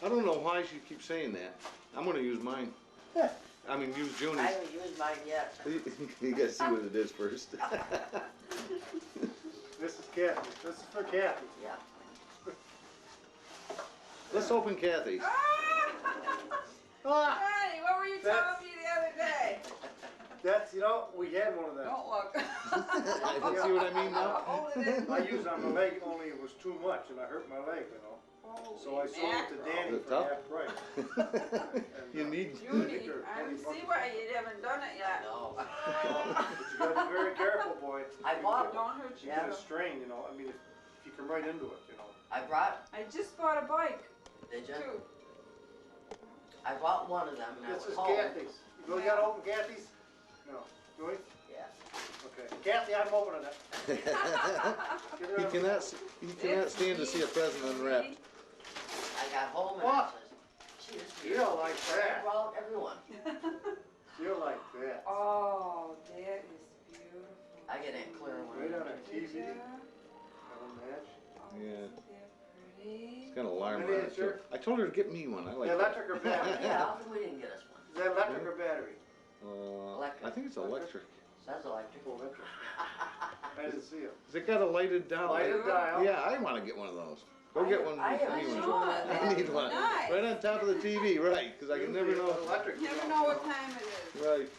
I don't know why she keeps saying that. I'm gonna use mine. I mean, use Junie's. I haven't used mine yet. You gotta see what it is first. This is Kathy. This is for Kathy. Yeah. Let's open Kathy's. Ronnie, what were you telling me the other day? That's, you know, we had one of them. Don't look. See what I mean now? Hold it in. I used it on my leg, only it was too much and I hurt my leg, you know. So I sold it to Danny Is it for tough? half price. You need. Judy, I don't see why you haven't done it yet. No. But you gotta be very careful, boy. I bought. Don't hurt You you. get a strain, you know. I mean, if you come right into it, you know. I brought. I just bought a bike, Did you? too. I bought one of them and I This was is home. Kathy's. You really gotta open Kathy's? No. Joey? Yeah. Okay. Kathy, I'm opening it. He cannot stand to see a present unwrapped. I got home and What? I says, gee, this is You don't like I that. brought everyone. You're like that. Oh, that is beautiful. I get that clear one. Right on our Did TV. ya? Have a match. Oh, Yeah. isn't that pretty? It's got an alarm on Maybe it it's too. your- I told her to get me one. I like The that. electric or battery? Yeah, how come we didn't get us one? Is that electric or battery? I think it's electric. Says electric. Oh, electric. I didn't see it. Has it got a lighted dial? Lighted dial. Yeah, I want to get one of those. Go get one. I for have me one. one. Sure, I need one. nice. Right on top of the TV, right? Because I can never know. Electric. Never know what time it is. Right.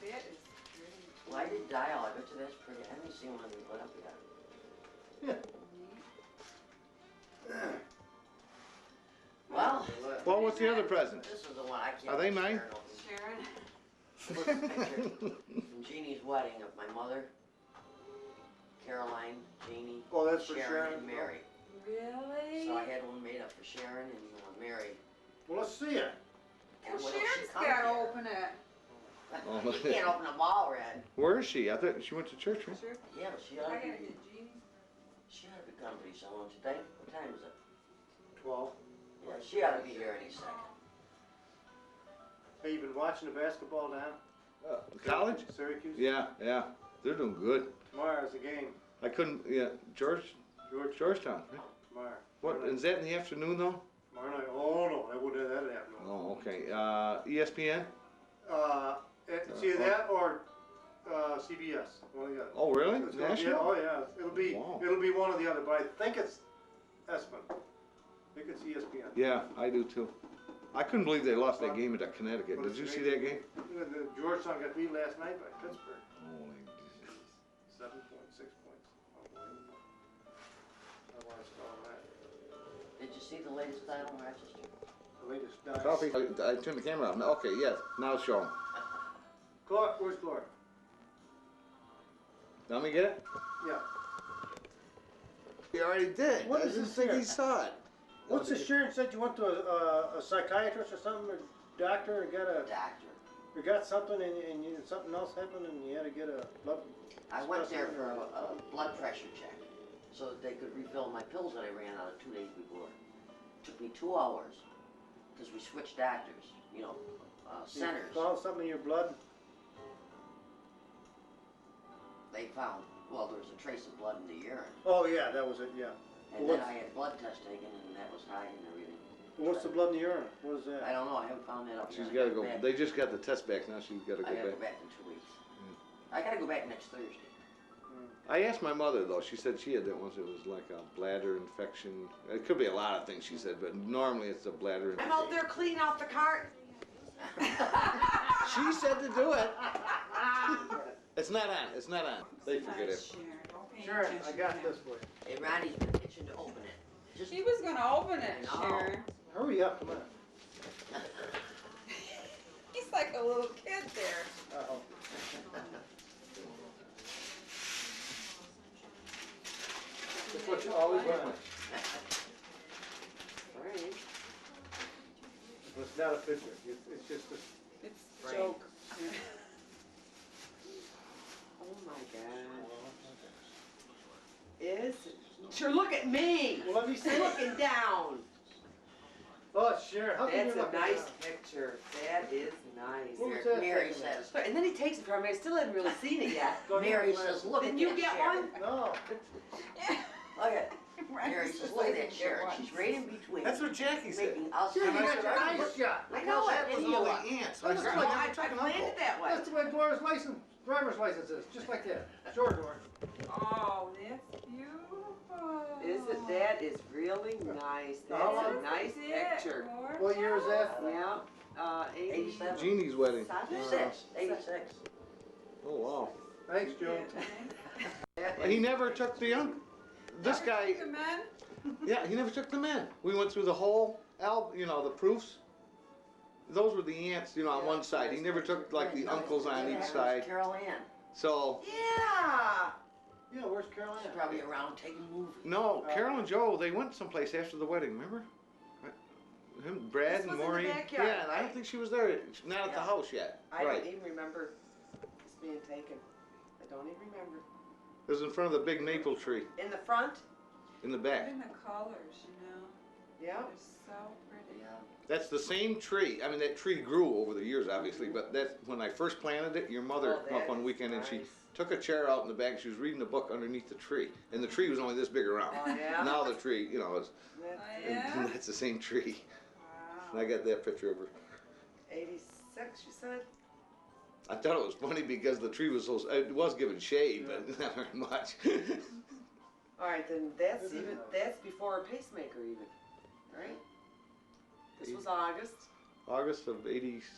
That is pretty. Lighted dial, I bet you that's pretty. I haven't seen one of these lit up yet. Well, Well, what's the other present? this is the one I can't. Are they mine? Sharon? Look at the picture from Jeannie's wedding of my mother, Caroline, Jeannie, Oh, that's for Sharon, Sharon? and Mary. Really? So I had one made up for Sharon and Mary. Well, let's see it. Well, And when she Sharon's comes gotta here- open it. Oh. You can't open them all, Red. Where is she? I thought she went to church, right? Sure. Yeah, but she I ought to gotta be. get Jeannie. She ought to be coming pretty soon, don't you think? What time is it? 12. Yeah, she ought to be here any second. Hey, you been watching the basketball now? College? Syracuse? Yeah, yeah. They're doing good. Tomorrow's the game. I couldn't, yeah. Georgetown. Yeah. Tomorrow. What, is that in the afternoon though? Tomorrow night. Oh, no, I wouldn't have that happen. Oh, okay. ESPN? It's either that or CBS. One of the other. Oh, really? It's gonna be- National? oh, yeah. Wow. It'll be one or the other, but I think it's ESPN. I think it's ESPN. Yeah, I do too. I couldn't believe they lost that game at Connecticut. Did you see that game? The Georgetown got beat last night by Pittsburgh. Holy Jesus. 7.6 points. Unbelievable. I watched all that. Did you see the latest style in Rochester? The latest dice. Coffee. I turned the camera off. Okay, yes. Now show them. Clark, where's Clark? Let me get it? Yeah. He already did. What I is didn't this think here? he saw it. What's this? Sharon said you went to a psychiatrist or something, or doctor, and got something, and something else happened, and you had to get a blood. I went there for a blood pressure check, so that they could refill my pills that I ran out of 2 days before. Took me 2 hours, because we switched doctors, centers. You found something in your blood. They found, well, there was a trace of blood in the urine. Oh yeah, that was it. Yeah. And Well, then I had a blood test taken, and that was high and everything. What's the blood in the urine? What is that? I don't know, I haven't found that out She's yet. got to go. They just got the test back. Now she's got to I go gotta go back. back in 2 weeks. I gotta go back next Thursday. I asked my mother though. She said she had that once. It was like a bladder infection. It could be a lot of things. She said, but normally it's a bladder infection. I'm out there cleaning out the cart. She said to do it. It's not on. It's not on. They forget it. Sharon, don't pay Sharon, attention I to got him. this for you. Hey, Ronnie's been itching to open it. Just He was gonna open it, I know. Sharon. Hurry up, come on. He's like a little kid there. Uh-oh. That's what you always want. Frank. It's not a picture. It's just a. It's a Right. joke. Oh my God. Is sure look at me. Well, let me see. You're looking down. Oh, Sharon, how come That's you're a looking nice down? picture. That is nice. What was that Mary taking says, But- And then he takes it from me. I still haven't really seen it yet. Go get Mary my says, glasses. look Didn't at you that, get Sharon. one? No. Look at. Mary says, look at that Sharon, she's right in between. That's what Jackie said. Making us. Yeah, you And I got said, your I eyes never- shut. I know it. That was Idiot. all the ants. So I That's said, what I I never took an planned uncle. it that way. That's the way Dora's license, driver's license is, just like that, short door. Oh, that's beautiful. Is it? That is really nice. How That's long- a nice picture. What year is that? Yeah, 87. Jeannie's wedding. 86. Oh, wow. Thanks, Joe. He never took the this guy, The men? yeah, he never took the men. We went through the whole the proofs. Those were the aunts, on Yeah, one side. He never took like the uncles on Yeah, each that was side. Carol Ann. So, Yeah. Yeah, where's Carol She's Ann? probably around taking movies. no, Carol and Joe, they went someplace after the wedding, remember? Him, Brad This and was in the Maureen. backyard, Yeah, and I don't right? think she was there. Not at the Yeah. house yet. I Right. don't even remember this being taken. I don't even remember. It was in front of the big maple tree In the front? in the back. Even the colors, Yeah. they're so pretty. Yeah. That's the same tree. I mean, that tree grew over the years, obviously, but that's when I first planted it. Your mother Oh, came up that one is weekend and she nice. took a chair out in the back. She was reading a book underneath the tree, and the tree was only this big around. Oh, yeah? Now the tree, is, That's Oh, and yeah? that's the same tree. And Wow. I got that picture of her. 86, you said? I thought it was funny because the tree was it was giving shade, but not very much. All right, then that's before a pacemaker even, right? This was August August of '86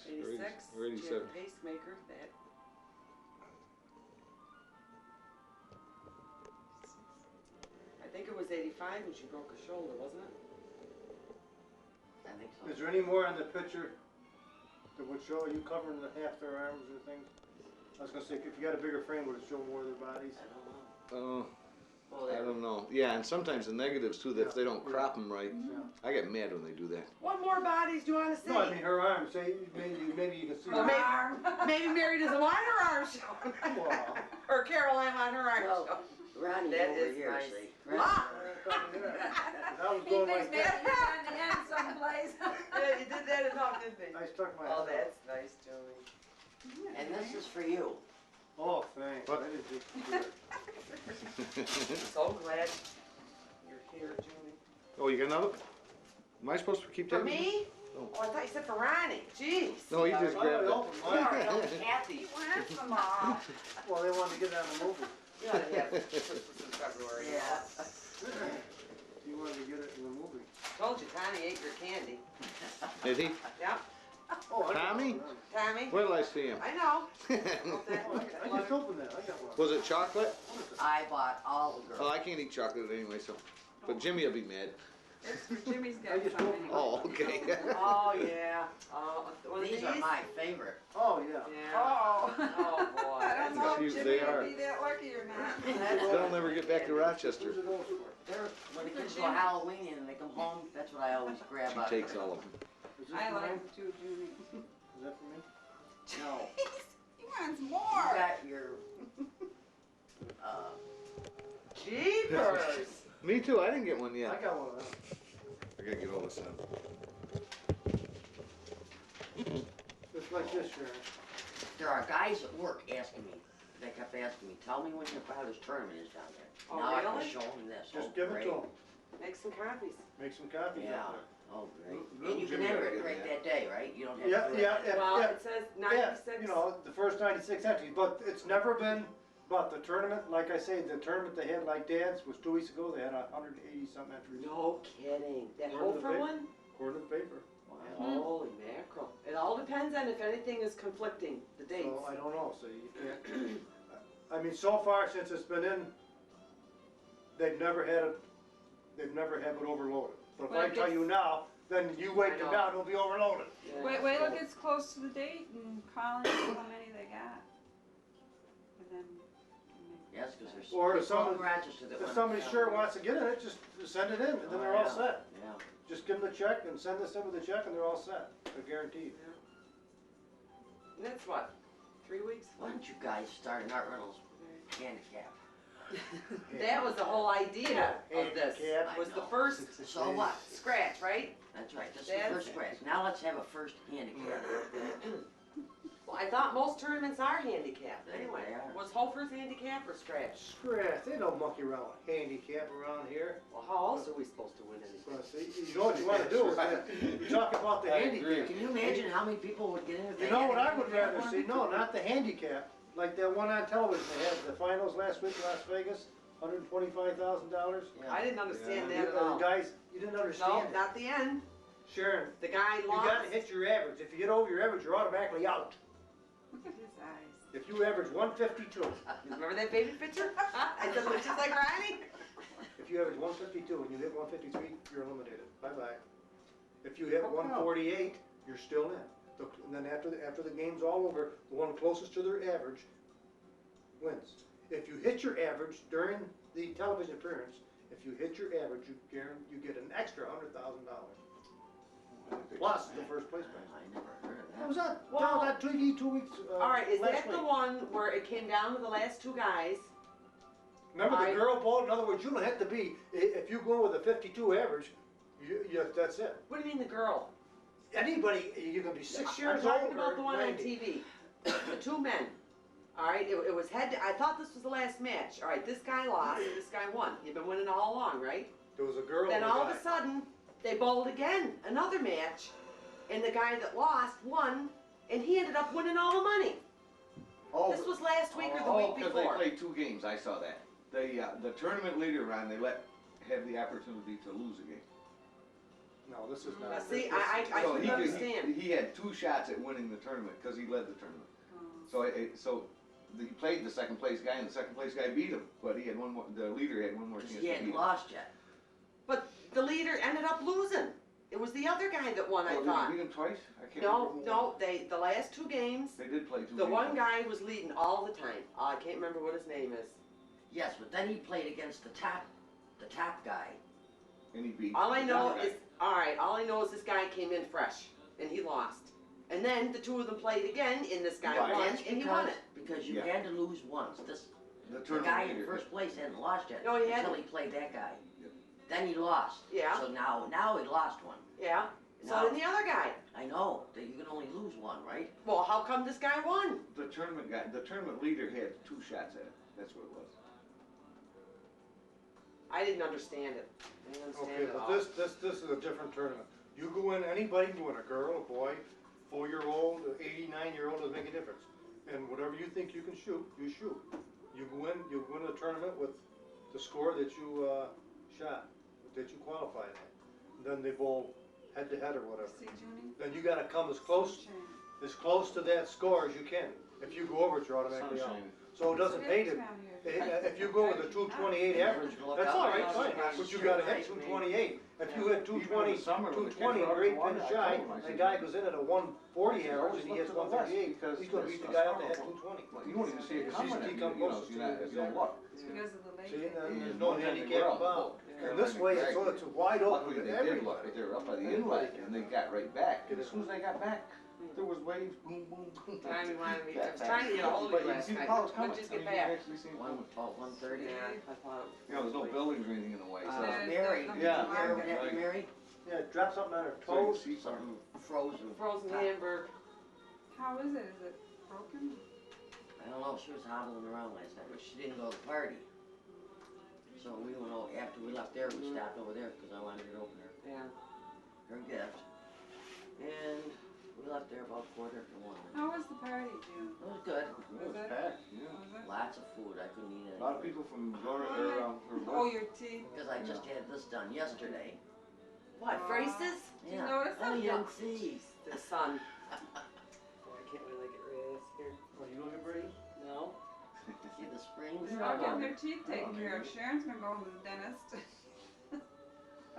'86. or '87. Pacemaker. That. I think it was '85 when she broke her shoulder, wasn't it? I think so. Is there any more on the picture that would show you covering the half their arms or things? I was gonna say, if you got a bigger frame, would it show more of their bodies? I don't know. Oh, Oh, I there. don't know. Yeah, and sometimes the negatives too. That if they don't crop them right, Yeah. I get mad when they do that. What more bodies do you want to see? No, I mean her arms, say, maybe you can see. Well, her- maybe Mary doesn't want her arms shown. Well. Or Caroline want her arms Well, shown. Ronnie That over is here, nice. see? Ah! I was He going thinks like maybe that. you're on the end someplace. Yeah, you did that enough, didn't they? I stuck my. Oh, hand out. that's nice, Joey. And this is for you. Oh, thanks. What? I didn't think you did it. So glad you're here, Julie. Oh, you got another? Am I supposed to keep For taking? me? Oh. Oh, I thought you said for Ronnie. Jeez. No, you just I grabbed it. opened You mine. already know Kathy. He wants them all. Well, they wanted to get it on the movie. You ought to have Christmas in February. Yeah. You wanted to get it in the movie. Told you, Tommy ate your candy. Did he? Yeah, Oh, I got Tommy? one. Tommy. Where did I see him? I know. Oh, I just opened that. I got one. Was it chocolate? I bought all the Oh, girls. I can't eat chocolate anyway, so. But Jimmy will be mad. It's for Jimmy's I got just some opened anyway. Oh, okay. Oh, yeah. Oh, one of These are my favorite. Oh, yeah. Yeah. Oh. Oh, boy. I don't know Cute if they Jimmy are. will be that lucky or not. They'll never get back to Rochester. Who's it those for? They're, when it comes to Halloween and they come home, that's what I always grab She out. takes all of them. Is this I mine? like them too, Julie. Is that for me? No, He wants you more. got your, Jeepers. Me too, I didn't get one I yet. got one of them. I gotta get all this out. Just like this, Sharon. there are guys at work asking me, they kept asking me, tell me when your father's tournament is down there. Oh, Now I really? can show them this. Just Oh, give it great. to them. Make some copies. Make some copies Yeah. out there. Oh, great. Little And you can Jimmy enter gotta it get right that. that day, right? You don't have Yeah, to do it. yeah, Well, yeah. it says Yeah, 96. you know, the first 96 entries, but it's never been, but the tournament, like I say, the tournament they had like Dad's was 2 weeks ago, they had 180 something entries. No kidding. That Where's the Hofer big- one? According to the paper. Holy mackerel. It all depends on if anything is conflicting, the dates. So I don't know, so you can't, I mean, so far since it's been in, they've never had it overloaded. But if Well, I it tell gets- you now, then you wait I till know. now, it'll be overloaded. Yeah. Wait till it gets close to the date and call and see how many they got. And then. Yes, because there's Or if people in someone- Rochester that If want. somebody sure wants to get in it, just send it in, and then they're all set. Yeah. Just give them the check and send us in with the check and they're all set. They're guaranteed. And that's what? 3 weeks? Why don't you guys start an Art Reynolds handicap? That was the whole idea of this. Handicap. Was the first So what? scratch, right? That's right, this is That's the first scratch. Now let's have a first handicap. Well, I thought most tournaments are handicapped, They anyway. are. Was Hofer's handicap or scratch? Scratch, they don't monkey around with handicap around here. Well, how else are we supposed to win anything? Well, see, you know what you wanna do, you talk about the I agree. handicap. Can you imagine how many people would get in if they You know had what a I would handicap rather one? see, no, not the handicap, like that one on television, they had the finals last week in Las Vegas, $125,000. Yeah. I didn't understand Yeah. that at all. Guys, you didn't No, understand it. not the end. Sharon, The guy you lost. gotta hit your average, if you get over your average, you're automatically out. Look at his eyes. If you average 152, Remember that baby picture? I said, looks just like Ronnie. if you average 152 and you hit 153, you're eliminated, bye-bye. If you hit Oh, no. 148, you're still in. And then after the game's all over, the one closest to their average wins. If you hit your average during the television appearance, if you hit your average, you get an extra $100,000. Plus the first place prize. I never heard of That that. was on, Well- that was on TV 2 weeks, All right, is last that the week. one where it came down to the last two guys? Remember the I- girl vote? In other words, you don't have to be, if you go with a 52 average, that's it. What do you mean the girl? Anybody, you can be 6 years I'm old talking about the or one on 90. TV. The two men. All right, it was I thought this was the last match. All right, this guy lost, this guy won. You've been winning all along, right? There was a girl Then and a all of guy. a sudden, they bowled again, another match, and the guy that lost won, and he ended up winning all the money. Oh, This was last week or the oh, week because they before. played 2 games, I saw that. The tournament leader, Ron, they have the opportunity to lose a game. No, this is Now, not. see, this- I So couldn't understand. he had 2 shots at winning the tournament, because he led the tournament. He played the second place guy, and the second place guy beat him, but he had one more, the leader had one more chance Because to he beat hadn't him. lost yet. But the leader ended up losing. It was the other guy that won, I Oh, thought. did he beat him twice? I can't No, remember. no, the last two games, They did play 2 the games. one guy was leading all the time. I can't remember what his name is. Yes, but then he played against the top guy. And he beat. All I the know other is, guy. all right, all I know is this guy came in fresh, and he lost. And then the two of them played again, and this guy Right. won, That's and he won because, it. because you Yeah. had to lose once. The The tournament guy in leader. first place hadn't lost yet No, he until hadn't. he played that guy. Yep. Then he lost. Yeah. So now he lost one. Yeah. So No. then the other guy. I know that you can only lose one, right? Well, how come this guy won? The tournament leader had 2 shots at it. That's what it was. I didn't understand it. I didn't understand Okay, it at but all. this is a different tournament. You go in, anybody can win, a girl, a boy, 4-year-old, 89-year-old, doesn't make a difference. And whatever you think you can shoot, you shoot. You win a tournament with the score that you shot, that you qualified at. Then they bowl head to head or whatever. See, Junie? Then you gotta come as close to that score as you can. If you go over it, you're automatically out. Sunshine. So it doesn't pay to, if you go with a 228 average, that's all right, fine, but you gotta hit 228. If you hit 220, 220, you're 8 pins shy, and the guy goes in at a 140 average and he hits 138, he's gonna beat the guy out that had 220. You won't even see it Because coming. he If come you know, closest if to you're not- the if you don't look. It's because of the lake. See, and there's And no then they handicap were out. about. And this way, it's wide open Luckily to they did look, everybody. but they were up by the inlet, and they got right back. And as soon as they got back, there was waves, boom, boom, boom. I mean, I was Got trying to get a hold of But you you can last see the night. clouds When'd coming. you I get mean, back? you actually see them coming. About 1:30. Yeah, I thought it was. You know, there's no buildings or anything in the way, so. Yeah. Mary, Yeah. Mary, Mary, Yeah, drop something on her So you can toes. see something. frozen. Frozen hamburger. How is it? Is it broken? I don't know, she was hobbling around last night, but she didn't go to the party. So we went over, after we left there, we stopped over there because I wanted her to open Yeah. her gift. And we left there about 1:45. How was the party, June? It was good. It was packed, yeah. Was it? Lots of food. I couldn't eat A lot of anything. people from her Oh, work. your teeth. Because I just had this done yesterday. What, braces? Did you Yeah. notice Oh, that? you didn't see. The sun. Oh, I can't wait to get rid of this here. Oh, you look at Brady? No? See the springs? They're all getting their teeth taken care of. Sharon's been going to the dentist.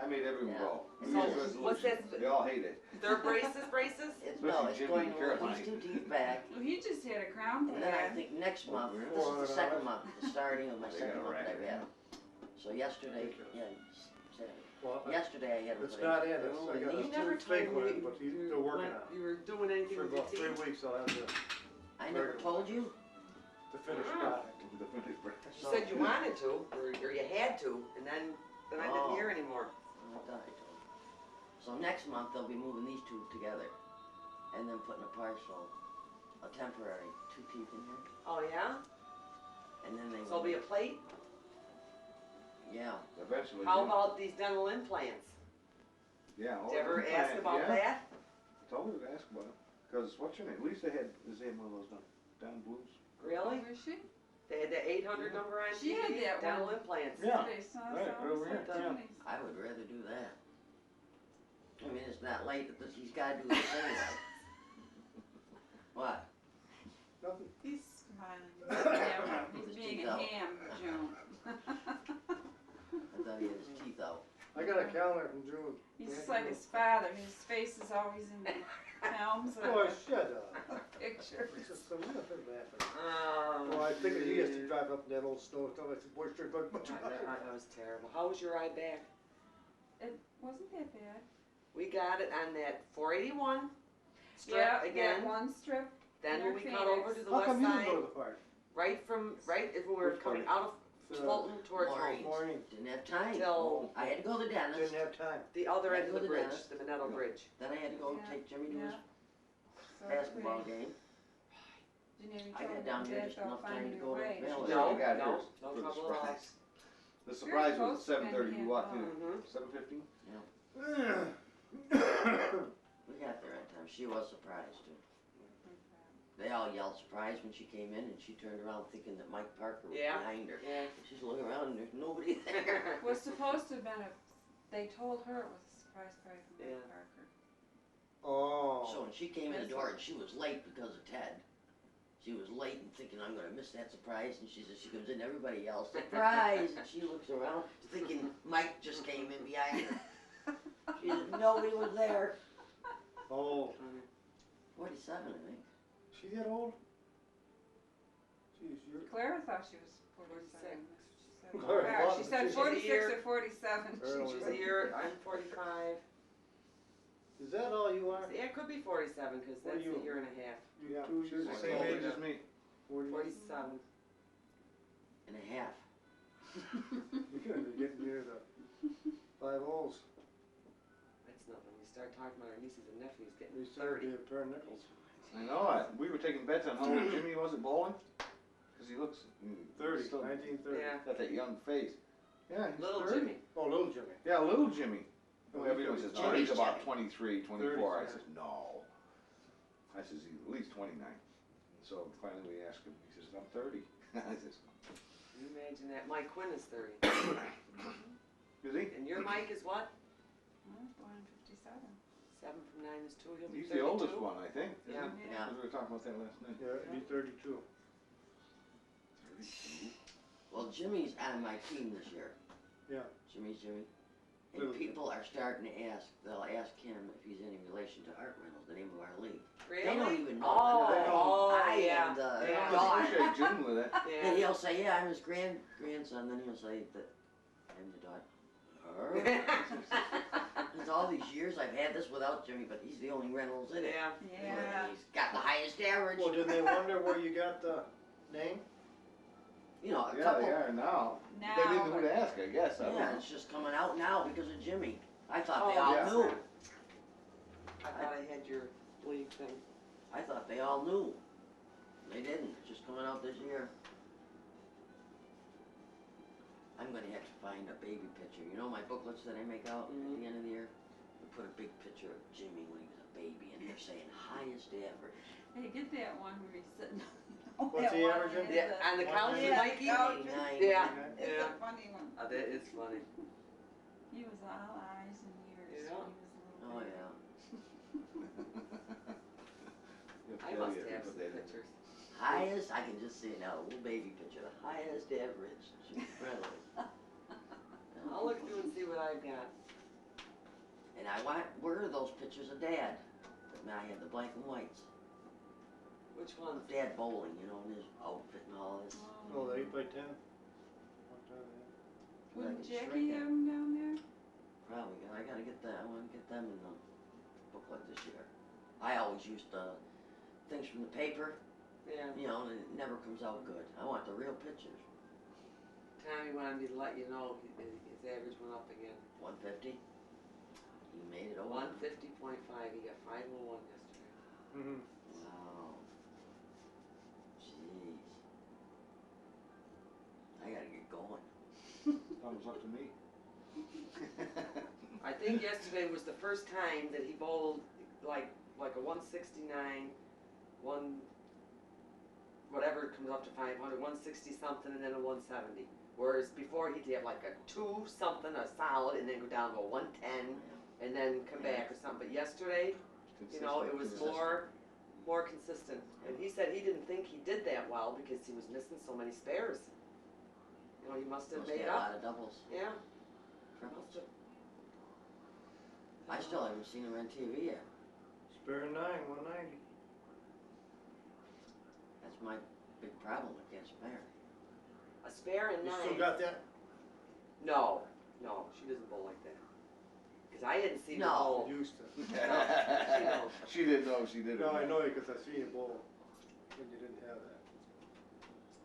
I made everyone Yeah. go. So, New Year's what's resolution. that- They all hate it. They're braces? It's, Especially no, it's Jimmy going and over Caroline. these 2 teeth back. Well, he just had a crown And then I pad. think next month, Oh, this is the second $400. month, the starting of my They second got a month that I've racket. had them. So yesterday, yeah, Saturday. Well, Yesterday I had them. it's put not in, They're it's, I only got these You a never two. fake told me one, but they're working on it. You were doing anything For with your about teeth? 3 weeks I'll have I never told you? the finished Mm. product. The finished bread. You said you wanted to, or you had to, and then I didn't Oh. hear anymore. I thought I told you. So next month they'll be moving these two together and then putting a partial a temporary, 2 teeth in here, Oh, yeah? and then they. So it'll be a plate? Yeah. Eventually. How yeah. about these dental implants? Yeah. Did you ever ask implant, about yeah. that? Told her to ask about it. Cause what's your name? Lisa had one of those down blues. Really? Where is she? They had the 800 number on She had TV? that Dental one. implants. Yeah. They saw right, us over always here, like yeah. Tony's. I would rather do that. I mean, it's not late, but he's gotta do his thing right. What? Nothing. He's smiling. Yeah, he's His being teeth a out. ham, June. I thought he had his teeth out. I got a calendar from June. He's just like his father. His face is always in the films Oh, and shut up. pictures. It's just so weird, I'm laughing. Oh, Well, I figured he has to drive up in that old snow and stuff. I said, boy, sure, but That was terrible. How was your ride back? It wasn't that bad. We got it on that 481 strip Yeah, again. that one strip. Then near when we cut over to the how west come you didn't side, go to the park? right as when we were Which coming party? out of Fulton towards Maureen. home, Morning, Didn't have time. Till- I had to go to the dentist. didn't have time. the other end of the Go to bridge, Dennis. the Minetto Yeah. Bridge. Then I had to go Yeah, take Jimmy to his So basketball we game. didn't even I tell got him down there that just about enough time finding to a go to way. mail it. No, She got no, hers no for the trouble at all. surprise. The surprise was close at 7:30. when We he walked had in Mhm. at 7:15. We got there on time. She was surprised too. They all yelled surprise when she came in, and she turned around thinking that Mike Parker was Yeah. behind her. Yeah. She's looking around and there's nobody there. Was supposed to have been they told her it was a surprise party from Yeah. Parker. Oh. So when she came in the door and she was late because of Ted, she was late and thinking I'm gonna miss that surprise, and she says she comes in, everybody yells surprise, and she looks around thinking Mike just came in behind her. She said nobody was there. Oh, 47, I think. she that old? Jeez, you're. Clara thought she was 47. Clara She thought said, she said she- 46 or 47. Early. She's a year, I'm 45. Is that all you are? Yeah, it could be 47 because What are that's you? a year and a half. You Yeah, two she's years the the same same age age? as me. 47. And a half. You're gonna be getting near the 5 O's. That's nothing. We start talking about our nieces and nephews getting They started 30. to turn nickels. I know it. We were taking bets on how old Jimmy was at bowling. Cause he looks 30, still 1930. Yeah. got that young face. Yeah, he's Little 30. Jimmy. Oh, little Jimmy. Yeah, little Jimmy. Oh, Everyone says, no, Jimmy's he's about Jimmy. 23, 24. I 30, says, no. I says, he's at least 29. So finally we asked him, he says, I'm 30. I says, Can you imagine that? Mike Quinn is 30. is he? And your Mike is what? I was born in 57. 7 from 9 is 2. He'll be He's 32. the oldest one, I think. Isn't Yeah. he? Yeah. 'Cause we were talking about that last night. Yeah, it'd be 32. 32. Well, Jimmy's on my team this year. Yeah. Jimmy. And Little people are starting to ask, they'll ask him if he's any relation to Art Reynolds, the name of our league. Really? They don't even know Oh, that I yeah. am the Yeah. dog. Appreciate Jim with it. And Yeah. he'll say, yeah, I'm his grandson, then he'll say that I'm the dog. Because all these years I've had this without Jimmy, but he's the only Reynolds in it. Yeah. Yeah. He's got the highest average. Well, did they wonder where you got the name? You know, a Yeah, couple. they are now. Now, They didn't know who to ask, I guess. I don't Yeah, know. it's just coming out now because of Jimmy. I thought they Oh, all yeah. knew. I thought I had your league thing. I thought they all knew. They didn't. It's just coming out this year. I'm gonna have to find a baby picture. You know my booklets that I make out at the end of the year? We put a big picture of Jimmy when he was a baby, and they're saying highest average. Hey, get that one where he's sitting. What's the average in? Yeah, on the couch, Yeah, Mikey? couch. 89. Yeah. It's Yeah. a funny one. Oh, that is funny. He was all eyes and ears. Yeah. When he was a little Oh baby. yeah. You'll I tell must you if you have put some that in. pictures. Highest, I can just see it now, a little baby picture, the highest average. Jimmy Reynolds. I'll look through and see what I've got. And I want, where are those pictures of Dad? Now I have the black and whites. Which ones? Of Dad bowling, you know, in his outfit and all this. Oh, the 8x10? What time is it? Wouldn't I can Jackie shrink it. have him down there? Probably, I gotta get that, I wanna get them in the booklet this year. I always use the things from the paper, Yeah. you know, and it never comes out good. I want the real pictures. Tommy wanted me to let you know his average went up again. 150? You made it over. 150.5. He got 501 yesterday. Mm-hmm. Wow. thumbs up to me. I think yesterday was the first time that he bowled like a 169, whatever comes up to 500, 160 something, and then a 170. Whereas before he'd have like a 2 something, a solid, and then go down to a 110, and then come back or something. But yesterday, you know, it was more consistent. And he said he didn't think he did that well because he was missing so many spares. You know, he must have made a up. lot of doubles. Yeah. Triples. Must have. I still haven't seen him on TV yet. Spare 9, 190. That's my big problem with that spare. A spare and You 9. still got that? No, she doesn't bowl like that. Because I hadn't seen her No. bowl. Used to. She knows. She didn't know she did it. No, I know you because I seen you bowl when you didn't have that.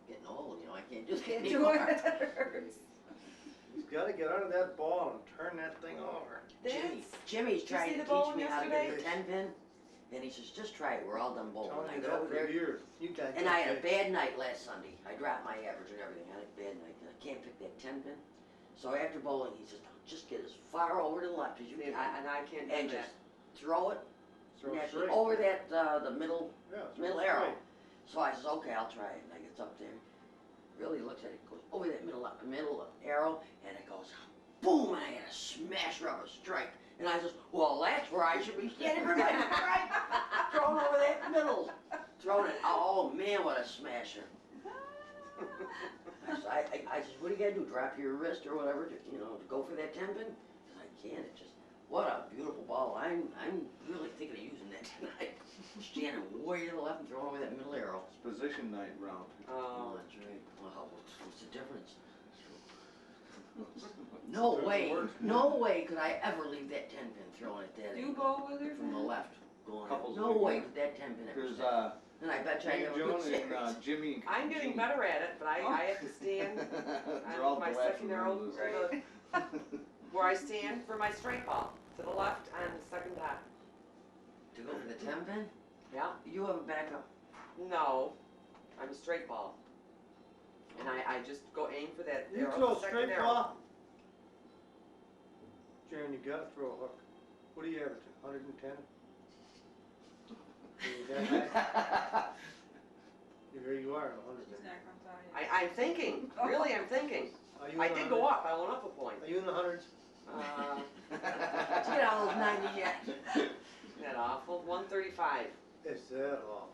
Getting old, you know, I can't do that Can't do anymore. it. He's got to get out of that ball and turn that thing over. Jimmy's Did you trying see to the bowling teach me how to get yesterday? the 10 pin, and he says, just try it, we're all done bowling. Telling I you go that over for there, years. You got and I had a bad night last Sunday. I dropped my average and everything. I had a bad night, and I can't pick that 10 pin. So after bowling, he says, just get as far over to the left as you can, And I can't do and that. just throw it Throw it naturally straight. over that, the middle Yeah, throw it middle arrow. straight. So I says, okay, I'll try it. And I gets up there, really looks at it, goes over that middle arrow, and it goes, boom, and I had a smash rubber strike. And I says, well, that's where I should be standing for my strike. Throwing over that middle. Throwing it, oh man, what a smasher. I says, what do you gotta do, drop your wrist or whatever, to, you know, to go for that 10 pin? Because I can't, it just, what a beautiful ball. I'm really thinking of using that tonight. Standing way to the left and throwing over that middle arrow. It's position night round. Oh, that's right. Well, what's the difference? No way, no way could I ever leave that 10 pin throwing at that You angle go with her? from the left. Going Couples no like way that. could that 10 pin ever There's, stay. And I bet you I me, never Joan, could and see Jimmy. and I'm getting Jean. better at it, but I have to stand. They're I'm all my collapsing second-year-old, around this. right, where I stand for my straight ball, to the left on the second top. to go for the 10 pin. Yeah? You have a backup. No, I'm a straight ball. And I just go aim for that You arrow, throw the second straight arrow. ball? Jaron, you gotta throw a hook. What do you average, 110? Here you are, She's 100. not gonna tell you. I'm thinking, really I'm thinking. Are you I in the did go 100s? up, I went up a point. Are you in the hundreds? Let's get out of those 90 yet. That awful, 135, Is that all?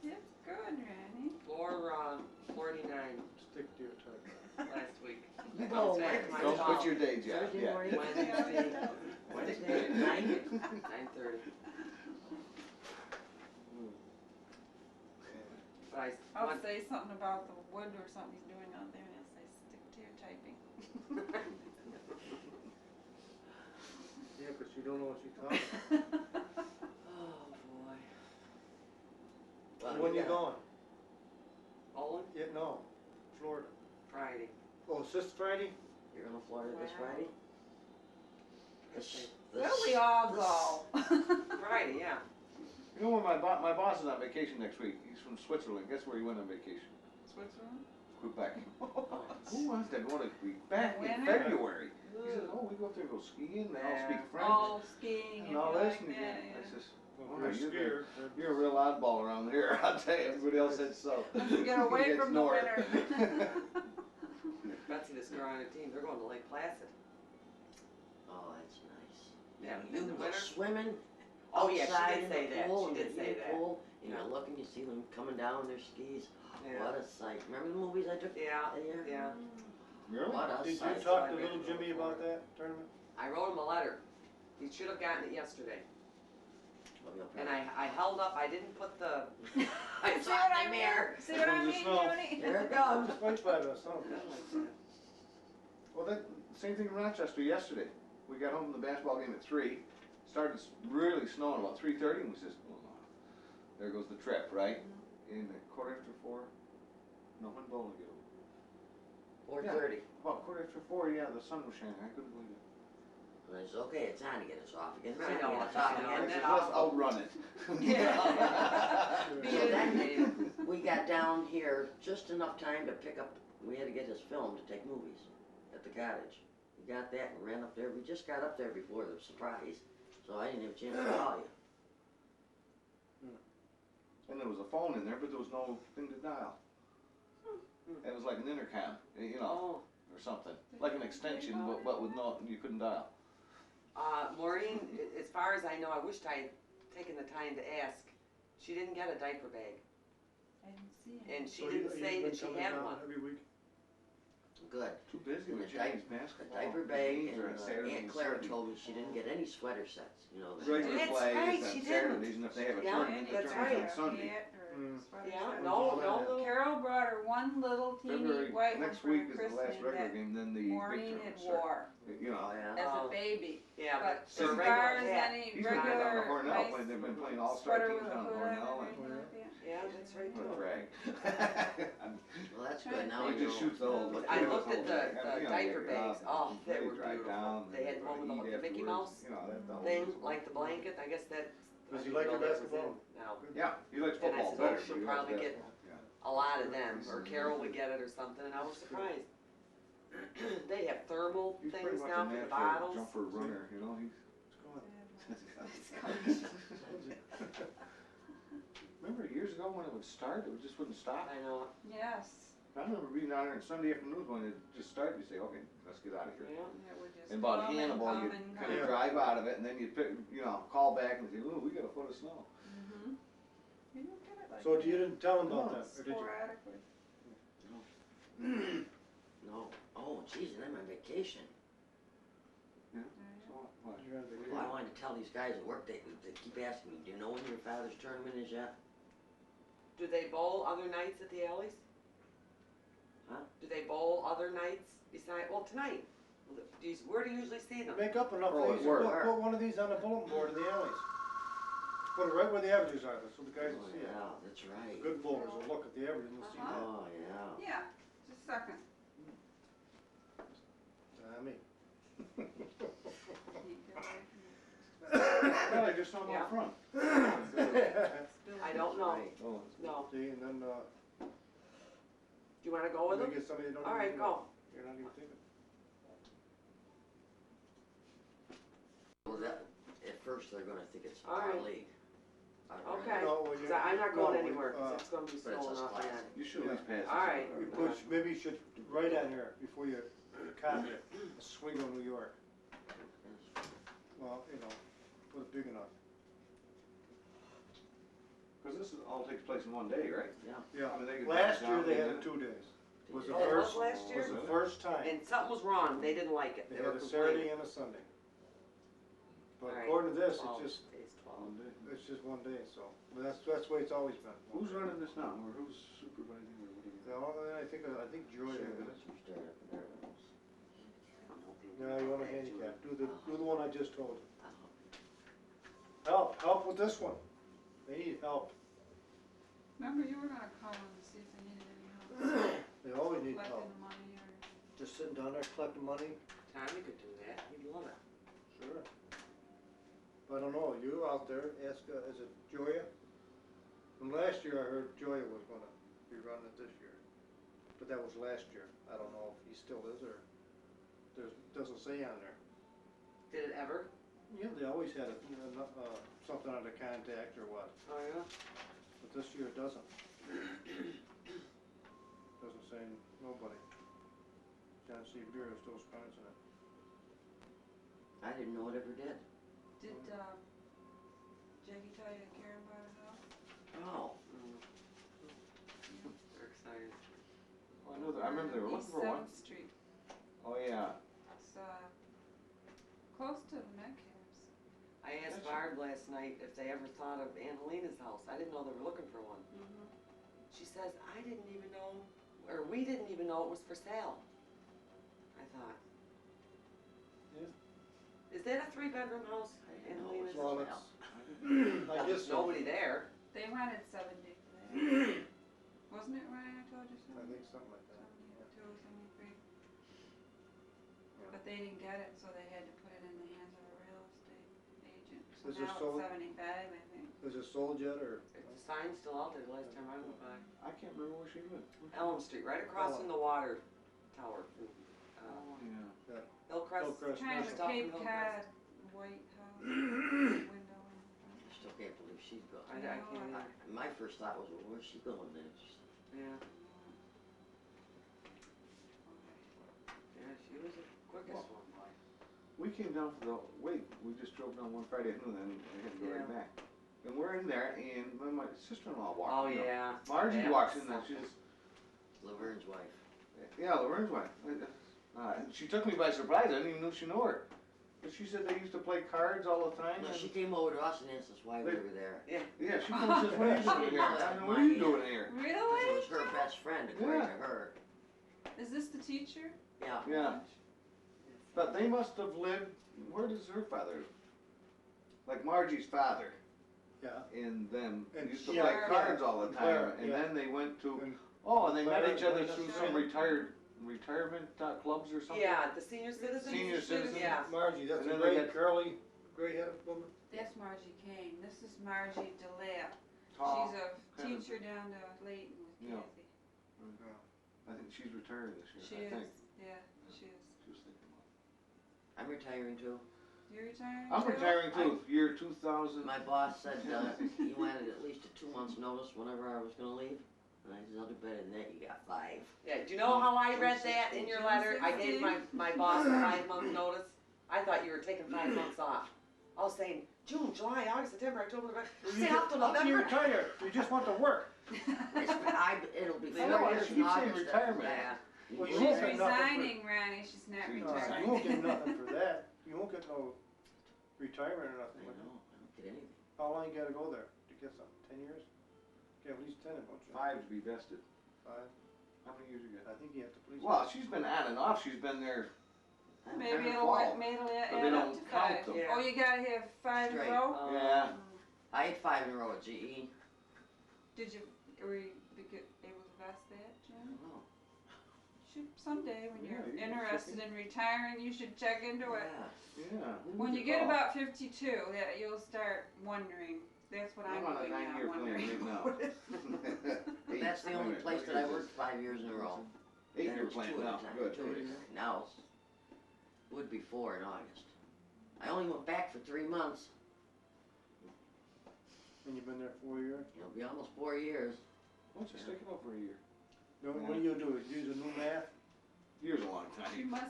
It's good, Randy. floor 49 Stick to your target. last week. You go That's away. right, my Don't job. put your day job, Thursday yeah. morning. Wednesday, 9? 9:30. But I'll went- say something about the wood or something he's doing out there, and he'll say, stick to your typing. Yeah, 'cause you don't know what you're talking about. Oh, boy. When you got- going? Olin, Yeah, no, Florida. Friday. Oh, it's this Friday? You're going to Florida this Wow. Friday? This, Where we all go. Friday, yeah. You know where my boss is on vacation next week. He's from Switzerland. Guess where he went on vacation? Switzerland? Quebec. Who wants to go to Quebec in Winter? February? He says, oh, we go up there and go skiing, they all speak French. Oh, skiing and And all you this, like and that, I yeah. says, Well, wow, you're you're a real oddball around here, I'll tell you, everybody else said so. Once you get away Gets from the north. winter. Betsy, this girl on her team, they're going to Lake Placid. Oh, that's nice. Yeah, You in the can go winter. swimming Oh, yeah, she outside did in say the that. pool, She in did the say heated that. pool, and Yeah. you're looking, you see them coming down their skis. Yeah. What a sight. Remember the movies I took Yeah, that year? yeah. Really? What a Did you sight. talk to little Jimmy about that tournament? I wrote him a letter. He should have gotten it yesterday. Let me up And here. I held up, I didn't put the, I See saw what it I in the mean? mirror. See what I When you mean, smell- Joni? Here it comes. Right by the sun. Well, that, same thing in Rochester yesterday. We got home from the basketball game at 3, started really snowing about 3:30, and we says, well, no, there goes the trip, right? In the quarter after 4, no, when bowling get over? 4:30. About quarter after 4, yeah, the sun was shining, I couldn't believe it. And I said, okay, it's on again, it's off again, it's I on know, again, it's off I know. I again. said, then let's I'll- outrun it. So then we got down here just enough time to pick up, we had to get his film to take movies. at the cottage. We got that and ran up there. We just got up there before the surprise, so I didn't have a chance to call you. And there was a phone in there, but there was no thing to dial. It was like an intercom, you know, Oh, or something, like an extension, but with no, you couldn't dial. Maureen, as far as I know, I wished I had taken the time to ask. She didn't get a diaper bag, I didn't see it. and she So didn't you've say been that she coming had down one. every week? Good. Too busy And with the James A basketball. diaper bag, Games and are on Saturdays Aunt and Clara Sundays. told me she didn't get any sweater sets, you know. Regular That's plays right, on she didn't. Saturdays, and if they have a Yeah, tournament, the that's tournament's right. on Sunday. Yeah, no, no. Carol brought her one little teeny February, white one next for week is the Christmas last regular that game, then the big Maureen had tournament starts. wore You know, Oh, yeah. as Oh. a baby. Yeah, But for as a far regular as cat. any he's been playing down at regular Hornell, nice playing, they've been playing all-star sweater teams with a down at hood and Hornell, and everything like that. Yeah, that's right what a too. brag. Well, that's good, now He we just know. shoots the whole. I the looked whole at the thing. I mean, you know, diaper you bags. get Oh, up, they you were drive beautiful. down, They had and one with eat the Mickey afterwards, Mouse you know, that the whole thing, deal. like the blanket. I guess that. Does I he didn't like know your that was basketball? in. No. Yeah, he likes And I football said, better. oh, she'll but he probably likes get basketball. a lot of them, or Carol would get it or something, and I was surprised. They have thermal He's pretty things much now a for the natural bottles. jumper runner, you know, Remember years ago when it would start, it just wouldn't stop? I know. Yes, I remember being down there on Sunday afternoons when it just started, you say, okay, let's get out of here. Yeah. and it would just And about come Hannibal, come you'd and kind of come. drive out of it, and then you'd pick, you know, call back and say, ooh, we got a foot of snow. Mhm. You don't get it like So that. you didn't tell him about No. that, or did you? Sporadically. No, oh, geez, and I'm on vacation. So, what? You're on Well, I vacation. wanted to tell these guys at work, they keep asking me, do you know when your father's tournament is yet? Do they bowl other nights at the alleys? Huh? Do they bowl other nights beside? Well, tonight. Where do you usually see them? Make up enough Oh, of these, at work. put one of these on the bulletin board in the alleys. Put it right where the averages are, so the guys Oh, will see it. yeah, that's right. Good bowlers will look at the average and they'll see that. Oh, yeah. Yeah, just a second. Me. Can't get away from it. Well, I just saw him Yeah. out front. I don't know. Right. Oh, No. See, and then, Do you want to go with they them? get somebody that don't All even right, know. go. You're not even thinking. Well, that, at first they're gonna think it's All our right. league. Okay. No, well, 'Cause I'm not going no, anywhere, 'cause it's gonna be but it's snowing a off class. again. you should at least pass it. All right. You put, maybe you should write on here before you copy it, Oswego, New York. Well, you know, put it big enough. Because this all takes place in one day, right? Yeah, I mean, they could last knock year down they the had it minute. 2 days. Was the Oh, it was first, last year? was the first time. And something was wrong. They didn't like it. They were had a Saturday complaining. and a Sunday. But All right. according to this, 12 it's just, days, 12. One day. it's just 1 day, so, but that's the way it's always been. Who's running this now, or who's supervising, or what do you? No, I think Joy Sure. did it. No, No, you want a handicap, do the one I just told you. Oh. Help with this one. They need help. Remember, you were gonna call them to see if they needed any help They always need collecting help. the money or. Just sitting down there collecting money, Tommy could do that. He'd love it. sure. But I don't know, you out there, ask, is it Joya? From last year I heard Joya was gonna be running it this year. But that was last year. I don't know if he still is or, doesn't say on there. Did it ever? Yeah, they always had it, something on the contact or what, Oh, yeah? but this year it doesn't. Doesn't say nobody. John C. Beer is still sponsoring it. I didn't know it ever did. Did, Jackie tell you Karen bought a house? Oh, They're excited. Oh, I know that, I remember they were looking East for one. 7th Street. Oh, yeah. It's, close to the Metcalfs. I asked Barb last night if they ever thought of Aunt Helena's house. I didn't know they were looking for one. Mm-hmm. She says, I didn't even know, or we didn't even know it was for sale. I thought. Yeah. Is that a 3-bedroom house? I Aunt didn't know it was Helena's? Well, well. I There's guess so. nobody there. They rented 70 for that. Wasn't it, Ryan, I told you so? I think something like that. 72, 73. But they didn't get it, so they had to put it in the hands of a real estate agent. So Is it now sold? it's 75, I think. Is it sold yet or? The sign's still out there the last time I went by. I can't remember where she lived. Elm Street, right across from the water tower. Oh, yeah. Hillcrest. Hillcrest. Kind of a Stuff in Cape Hillcrest. Cod white house, window in the front. I still can't believe she's gone. I can't either. My first thought was, well, where's she going next? Yeah. Yeah, she was the quickest one, boy. We came down for the wake, we just drove down one Friday afternoon and we had to go right Yeah. back. And we're in there and my sister-in-law walked Oh, in. yeah. Margie Yeah. walks in there, she's, Laverne's wife. yeah, Loren's wife. And she took me by surprise, I didn't even know she knew her. But she said they used to play cards all the time. No, and- she came over to us and asked us why we were there. Yeah, she comes and says, what are you doing here? I know, what are you doing here? Because Really? it was her best friend, according to her. Is this the teacher? Yeah. Yeah, but they must have lived, where does her father? Like Margie's father Yeah. and them And used to yeah, play Clara. cards all the time. Clara, And yeah. then they went to, And oh, and they met Clara, each other Clara, through Clara. some retirement clubs or something. Yeah, the senior citizens. Senior citizens. Yeah. Margie, that's And a then they great got- curly, gray-headed woman. That's Margie Kane. This is Margie DeLapp. Tall, She's a kind of- teacher down to Layton with Yeah. Kathy. I think she's retiring this She year, I is, think. yeah, she is. She was thinking about I'm retiring too. You're retiring I'm too? retiring too, year 2000. My boss said he wanted at least a 2 months notice whenever I was gonna leave. And I said, I'll do better than that, you got 5. Yeah, do you know how I read that in your letter? I gave my boss a 5-month notice. I thought you were taking 5 months off. I was saying June, July, August, September, October, November. Say up to After you November. retire, you just want to work. It'll be I 4 know, years she in keeps saying August. retirement. Yeah. Well, you She's won't get nothing resigning, Ronnie. She's not She's for, retiring. you won't get nothing for that. You won't get no retirement or I nothing. know, like that. I don't get anything. How long you gotta go there to get something? 10 years? You have at least 10, don't you? 5 to be vested. 5. How many years you got? I think you have to please. Well, she's been on and off, she's been there. Maybe 10 or it'll 12. maybe it'll But they add up don't to count 5. them. Yeah. Oh, you gotta have 5 in a Straight. row? Yeah. I had 5 in a row at GE. Did you, were you able to vest that, I Jim? don't know. Should, someday, when Yeah, you're you can interested check in retiring, you should check into it. Yeah. Yeah. When you get about 52, that you'll start wondering. That's what I'm I'm on a doing now, 9-year plan wondering. right now. That's the only place that I worked 5 years in a row. Then 8-year it was plan 2 at a now, time, good. 2 at a time. Now, it would be 4 in August. I only went back for 3 months. And you've been there 4 years? It'll be almost 4 years. Why don't you stick it over a year? What do you do? Use a new math? Year's a long She time. must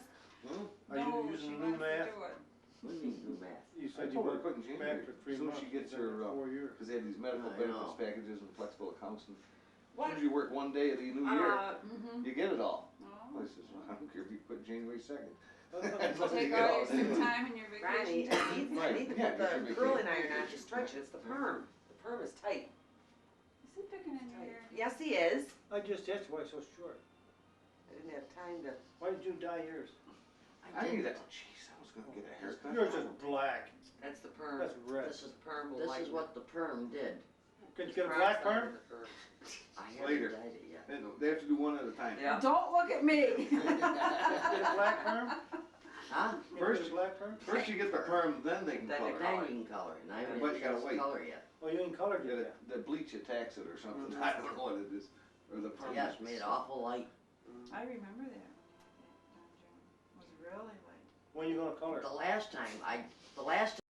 Hmm? Are you know using she a new wants math? to do it. What do you mean new math? You I said you told her I went couldn't change back it. for 3 As soon as months. she gets You've been her, there 4 years. because they have these medical I benefits know. packages and flexible accounts, and as What? soon as you work one day of the new year, Mm-hmm. you get it all. Oh. I says, well, I don't care if you quit January 2nd. Take all your sick time and your Ronnie, vacation I time. need to Yeah, put get your the curling vacation. iron on to stretch it. It's the perm. The perm is tight. Is he picking in your hair? Yes, he is. I just asked why so short. I didn't have time to. Why did you dye yours? I did. need that, jeez, I was gonna get a haircut. Yours is black. That's the perm. That's red. This is, The perm will this lighten is what the perm did. Could you the get a perm's black not perm? the perm. I Later. haven't dyed it yet. And they have to do one at a time. Yeah. Don't look at me. Get a black perm? Huh? You First- get a black perm? First you get the perm, then they can Then color you it. Then you can color it, and I haven't But had you a gotta chance to wait. color yet. Oh, you ain't colored Yeah, yet? the bleach attacks it or something, I don't know what it is, or the perm. Yeah, is- it's made awful light. I remember that. Don John was really light. When you gonna color it? The last time